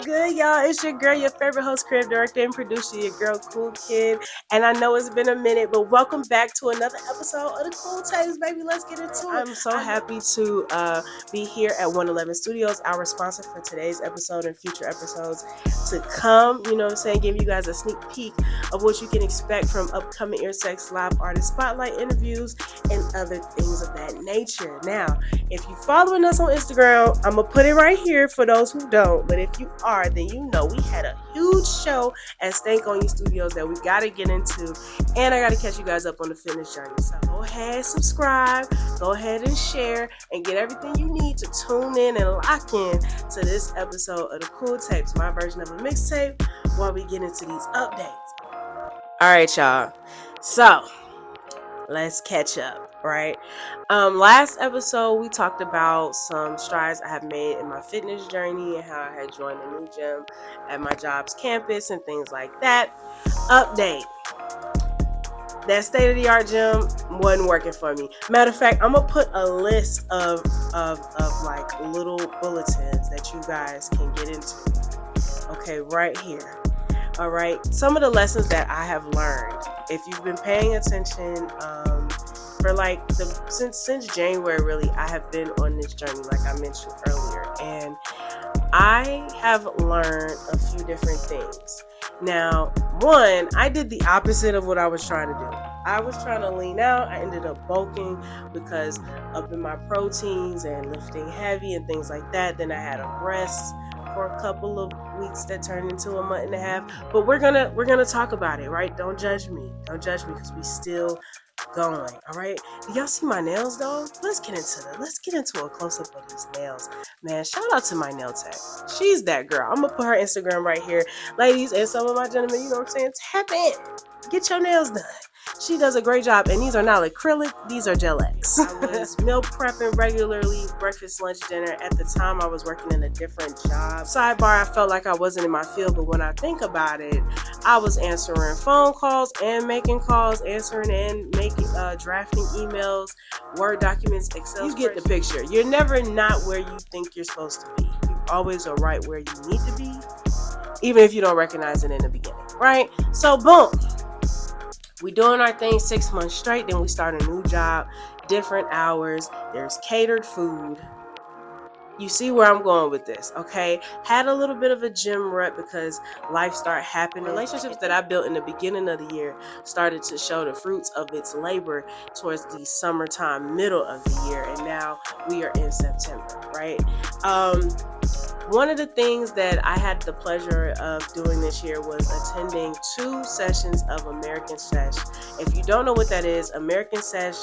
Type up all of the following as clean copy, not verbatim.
good, y'all? It's your girl, your favorite host, creative director, and producer, your girl, Coolkid. And I know it's been a minute, but welcome back to another episode of the Cooltapes, baby. Let's get into it. I'm so happy to be here at 111 Studios, our sponsor for today's episode and future episodes to come. You know what I'm saying? Give you guys a sneak peek of what you can expect from upcoming Ear Sex Live artist spotlight interviews and other things of that nature. Now, if you're following us on Instagram, I'm going to put it right here for those who don't. But if you are, then you know we had a huge show at Stank On You Studios that we got to get into. And I got to catch you guys up on the fitness journey. So go ahead, subscribe, go ahead and share, and get everything you need to tune in and lock in to this episode of the Cooltapes, my version of a mixtape, while we get into these updates. All right, y'all. So let's catch up, right? Last episode, we talked about some strides I have made in my fitness journey and how I had joined a new gym at my job's campus and things like that. Update. That state-of-the-art gym wasn't working for me. Matter of fact, I'm going to put a list of like little bulletins that you guys can get into. Okay, right here. All right, some of the lessons that I have learned, if you've been paying attention, for like since January, really, I have been on this journey, like I mentioned earlier, and I have learned a few different things. Now, one, I did the opposite of what I was trying to do. I was trying to lean out. I ended up bulking because up in my proteins and lifting heavy and things like that. Then I had a rest for a couple of weeks that turned into a month and a half. But we're gonna talk about it, right? Don't judge me because we still going. All right, do y'all see my nails though? Let's get into a close-up of these nails, man. Shout out to my nail tech. She's that girl. I'm gonna put her Instagram right here, ladies, and some of my gentlemen, you know what I'm saying, tap in, get your nails done. She does a great job, and these are not acrylic, these are Gel X. I was meal prepping regularly, breakfast, lunch, dinner. At the time, I was working in a different job. Sidebar, I felt like I wasn't in my field, but when I think about it, I was answering phone calls and making calls, answering and making, drafting emails, Word documents, Excel. You get the picture. You're never not where you think you're supposed to be. You always are right where you need to be, even if you don't recognize it in the beginning, right? So, boom. We doing our thing 6 months straight, then we start a new job, different hours, there's catered food. You see where I'm going with this, okay? Had a little bit of a gym rut because life started happening. Relationships that I built in the beginning of the year started to show the fruits of its labor towards the summertime, middle of the year, and now we are in September, right? One of the things that I had the pleasure of doing this year was attending 2 sessions of American Sesh. If you don't know what that is, American Sesh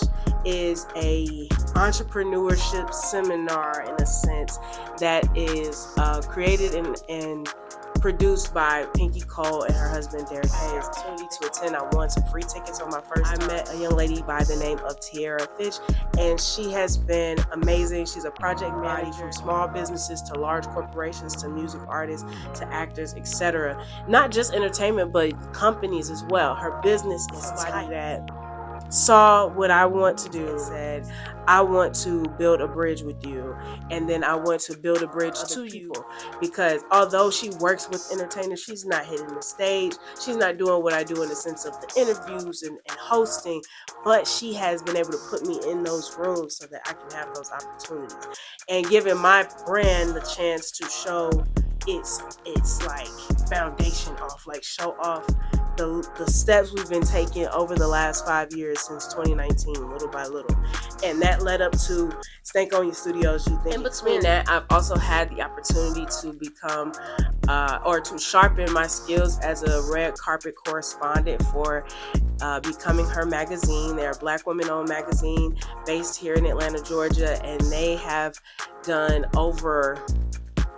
is a entrepreneurship seminar, in a sense, that is created and produced by Pinky Cole and her husband Derek Hayes. Opportunity to attend. I won some free tickets on my first time. I met a young lady by the name of Tiara Fitch, and she has been amazing. She's a project manager from small businesses to large corporations to music artists to actors, etc. Not just entertainment, but companies as well. Her business is somebody that saw what I want to do and said, I want to build a bridge with you, and then I want to build a bridge to you, because although she works with entertainers, she's not hitting the stage, she's not doing what I do in the sense of the interviews and hosting, but she has been able to put me in those rooms so that I can have those opportunities and giving my brand the chance to show its like foundation off, like show off the steps we've been taking over the last 5 years since 2019, little by little. And that led up to Stank On You Studios. You think in between that, I've also had the opportunity to become or to sharpen my skills as a red carpet correspondent for Becoming Her magazine. They're a Black women-owned magazine based here in Atlanta, Georgia, and they have done over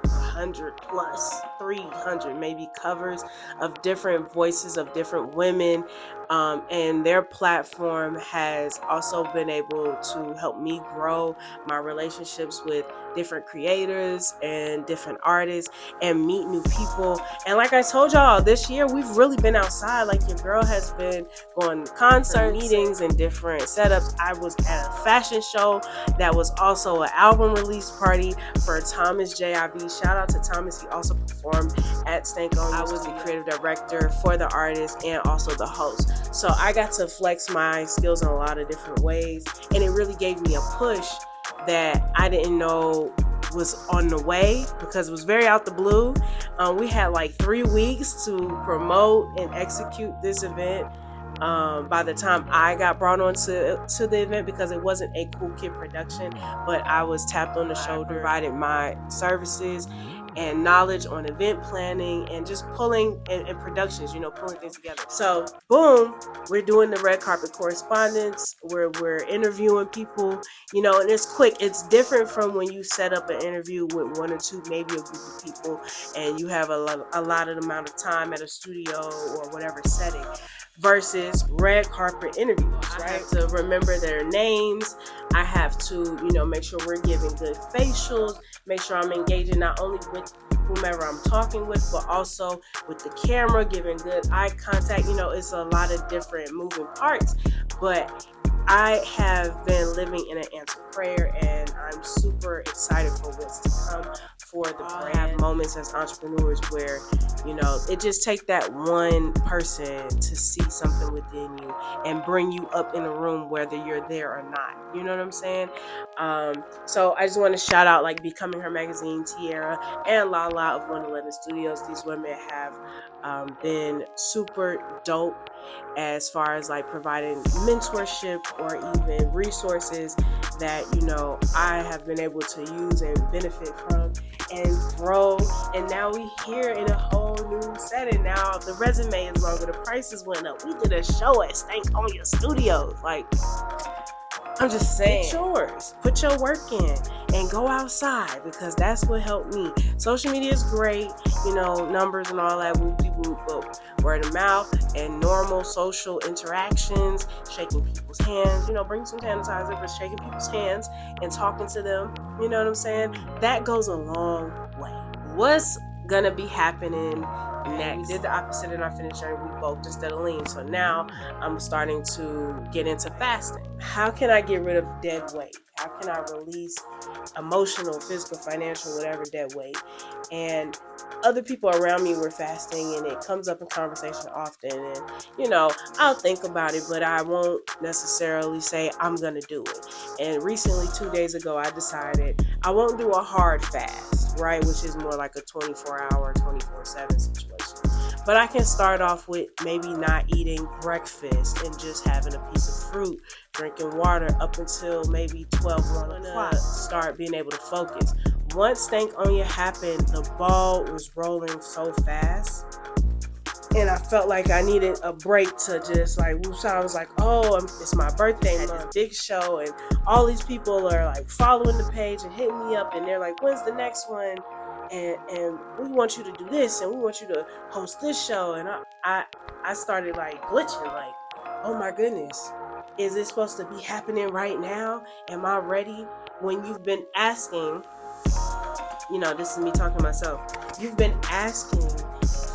100 plus 300 maybe covers of different voices of different women And their platform has also been able to help me grow my relationships with different creators and different artists and meet new people. And like I told y'all, this year we've really been outside. Like, your girl has been going to concerts, meetings, and different setups. I was at a fashion show that was also an album release party for Thomas JIV. Shout out to Thomas. He also performed at Stank On. I was the creative director for the artist and also the host. So I got to flex my skills in a lot of different ways, and it really gave me a push that I didn't know was on the way, because it was very out the blue. We had like 3 weeks to promote and execute this event. By the time I got brought on to the event, because it wasn't a COOLKID production, but I was tapped on the shoulder, provided my services and knowledge on event planning and just pulling and productions, pulling things together. So boom, we're doing the red carpet correspondence, we're interviewing people, and it's quick. It's different from when you set up an interview with 1 or 2, maybe a group of people, and you have a lot of amount of time at a studio or whatever setting, versus red carpet interviews, right? I have to remember their names. I have to, make sure we're giving good facials, make sure I'm engaging not only with whomever I'm talking with, but also with the camera, giving good eye contact. It's a lot of different moving parts, but I have been living in an answered prayer, and I'm super excited for what's to come for the brand. Have moments as entrepreneurs where, it just take that one person to see something within you and bring you up in a room, whether you're there or not. You know what I'm saying? So I just want to shout out, like, Becoming Her Magazine, Tiara, and Lala of 111 Studios. These women have been super dope as far as like providing mentorship or even resources that I have been able to use and benefit from and grow. And now we here in a whole new setting. Now the resume is longer, the prices went up. We did a show at Stank On Your Studios. Like, I'm just saying, it's yours. Put your work in and go outside, because that's what helped me. Social media is great, numbers and all that, whoop-de-whoop, but word of mouth and normal social interactions, shaking people's hands, bring some sanitizer, but shaking people's hands and talking to them, you know what I'm saying? That goes a long way. What's gonna be happening next? We did the opposite in our fitness journey. We bulked instead of lean. So now I'm starting to get into fasting. How can I get rid of dead weight? How can I release emotional, physical, financial, whatever dead weight? And other people around me were fasting, and it comes up in conversation often. And, I'll think about it, but I won't necessarily say I'm going to do it. And recently, 2 days ago, I decided I won't do a hard fast, right? Which is more like a 24-hour, 24/7 situation. But I can start off with maybe not eating breakfast and just having a piece of fruit, drinking water up until maybe 12, 1 o'clock. Start being able to focus. Once Stank On You happened, the ball was rolling so fast, and I felt like I needed a break to just like whoosh. So I was like, it's my birthday month, big show, and all these people are like following the page and hitting me up, and they're like, when's the next one? And we want you to do this, and we want you to host this show. And I started like glitching, like, oh my goodness, is this supposed to be happening right now? Am I ready? When you've been asking, this is me talking to myself, you've been asking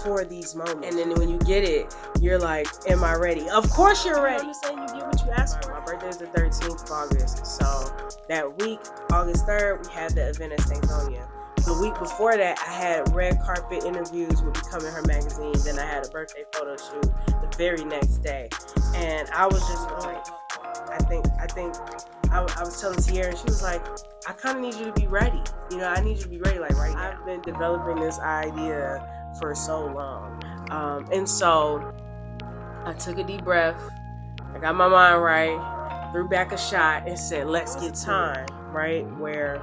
for these moments, and then when you get it, you're like, am I ready? Of course you're ready. I'm saying, you get what you asked for. My birthday is the 13th of August, so that week, August 3rd, we had the event at St. Antonio. The week before that, I had red carpet interviews with Becoming Her Magazine. Then I had a birthday photo shoot the very next day, and I was just like, I was telling Sierra, and she was like, I kind of need you to be ready. I need you to be ready, like right now. I've been developing this idea for so long, and so I took a deep breath. I got my mind right, threw back a shot, and said, let's get time, right? Where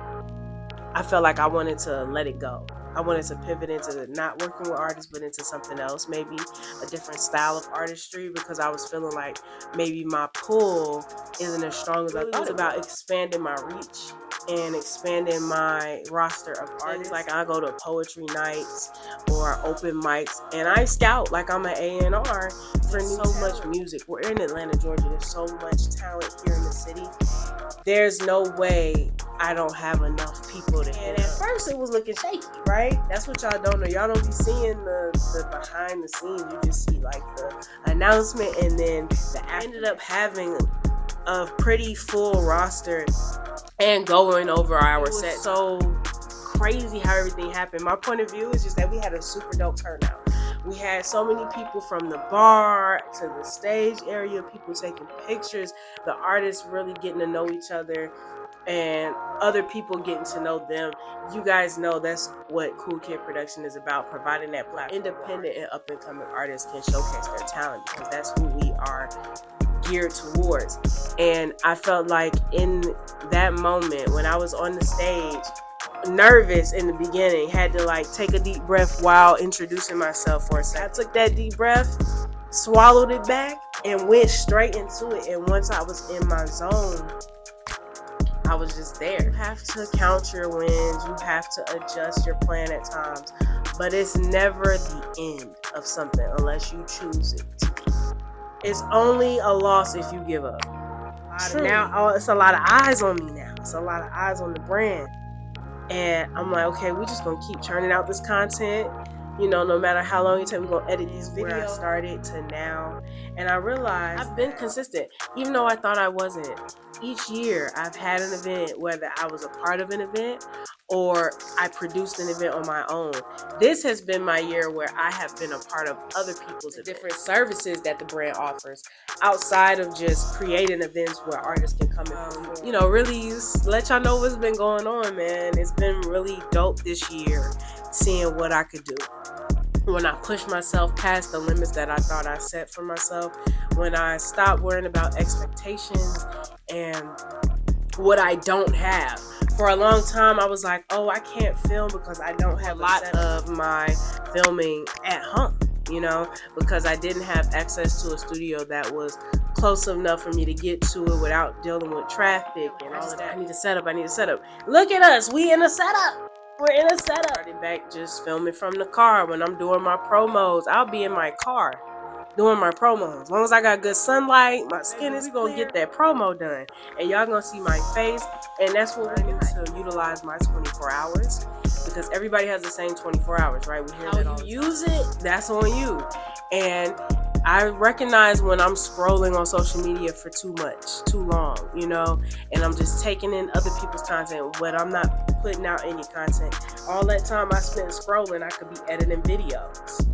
I felt like I wanted to let it go. I wanted to pivot into not working with artists, but into something else, maybe a different style of artistry, because I was feeling like maybe my pull isn't as strong as I thought. It was about expanding my reach and expanding my roster of artists. Like I go to poetry nights or open mics, and I scout like I'm an A&R for so much music. We're in Atlanta, Georgia. There's so much talent here in the city. There's no way I don't have enough people to hit. And at first it was looking shaky, right? That's what y'all don't know. Y'all don't be seeing the behind the scenes. You just see like the announcement, and then I ended up having a pretty full roster and going over our set. So crazy how everything happened. My point of view is just that we had a super dope turnout. We had so many people from the bar to the stage area, people taking pictures, the artists really getting to know each other, and other people getting to know them. You guys know that's what COOLKID production is about, providing that platform. Independent and up-and-coming artists can showcase their talent, because that's who we are geared towards. And I felt like in that moment when I was on the stage, nervous in the beginning, had to like take a deep breath while introducing myself for a second. I took that deep breath, swallowed it back, and went straight into it. And once I was in my zone, I was just there. You have to count your wins, you have to adjust your plan at times, but it's never the end of something unless you choose it to be. It's only a loss if you give up. Now it's a lot of eyes on me now. It's a lot of eyes on the brand. And I'm like, okay, we're just gonna keep churning out this content. You know, no matter how long it takes, we're gonna edit these videos. Where I started to now. And I realized I've been consistent, even though I thought I wasn't. Each year I've had an event, whether I was a part of an event or I produced an event on my own. This has been my year where I have been a part of other people's different services that the brand offers, outside of just creating events where artists can come and you know, really let y'all know what's been going on, man. It's been really dope this year, seeing what I could do when I pushed myself past the limits that I thought I set for myself, when I stopped worrying about expectations and what I don't have. For a long time, I was like, oh, I can't film because I don't have a lot of my filming at home, you know, because I didn't have access to a studio that was close enough for me to get to it without dealing with traffic and all of that. I need a setup. Look at us. We in a setup. We're in a setup. Started back just filming from the car. When I'm doing my promos, I'll be in my car doing my promos. As long as I got good sunlight, my skin is gonna get that promo done, and y'all gonna see my face. And that's what we need to utilize my 24 hours, because everybody has the same 24 hours, right? We hear that all the time. How you use it, that's on you. And I recognize when I'm scrolling on social media for too long, you know, and I'm just taking in other people's content, but I'm not putting out any content. All that time I spent scrolling, I could be editing videos.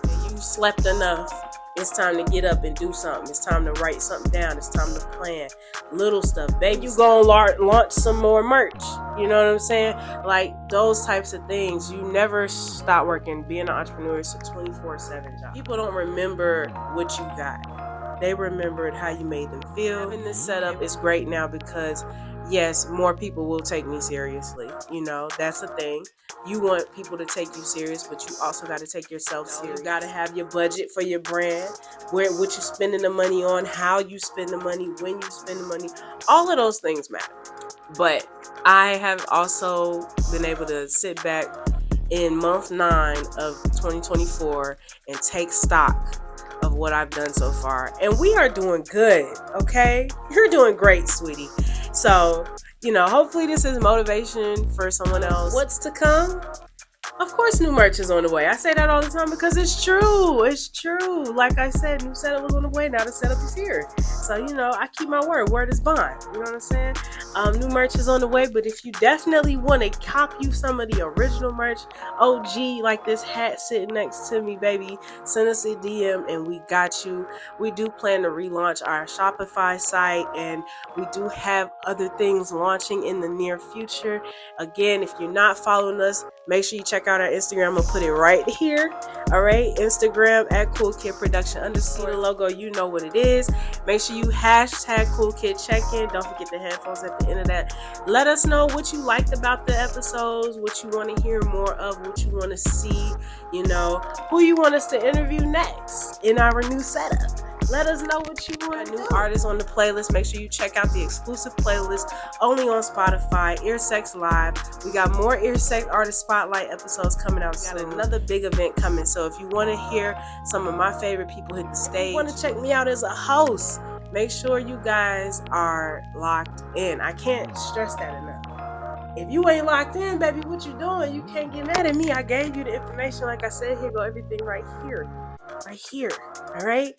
And you slept enough. It's time to get up and do something. It's time to write something down. It's time to plan little stuff. Baby, you gonna launch some more merch. You know what I'm saying? Like those types of things. You never stop working. Being an entrepreneur is a 24/7 job. People don't remember what you got. They remembered how you made them feel. Having this setup is great now because, yes, more people will take me seriously. You know, that's a thing. You want people to take you serious, but you also got to take yourself serious. You got to have your budget for your brand, what you spending the money on, how you spend the money, when you spend the money. All of those things matter. But I have also been able to sit back in month 9 of 2024 and take stock of what I've done so far. And we are doing good, okay? You're doing great, sweetie. So, you know, hopefully this is motivation for someone else. What's to come? Of course, new merch is on the way. I say that all the time because it's true. It's true. Like I said, new setup was on the way. Now the setup is here. So, you know, I keep my word. Word is bond. You know what I'm saying? New merch is on the way. But if you definitely want to cop you some of the original merch, OG, like this hat sitting next to me, baby, send us a DM and we got you. We do plan to relaunch our Shopify site, and we do have other things launching in the near future. Again, if you're not following us, make sure you check check out our Instagram. I'm gonna put it right here. All right, Instagram at CoolKid Production _ See the logo, you know what it is. Make sure you hashtag CoolKid check-in. Don't forget the headphones at the end of that. Let us know what you liked about the episodes, what you want to hear more of, what you want to see, you know, who you want us to interview next in our new setup. Let us know what you want. New artists on the playlist. Make sure you check out the exclusive playlist only on Spotify, Earsex Live. We got more Earsex Artist Spotlight episodes coming out. We got another big event coming. So if you want to hear some of my favorite people hit the stage, if you want to check me out as a host, make sure you guys are locked in. I can't stress that enough. If you ain't locked in, baby, what you doing? You can't get mad at me. I gave you the information. Like I said, here go everything right here. Right here. All right?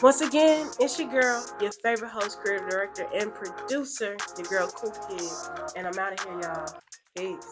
Once again, it's your girl, your favorite host, creative director, and producer, your girl, CoolKid. And I'm out of here, y'all. Peace.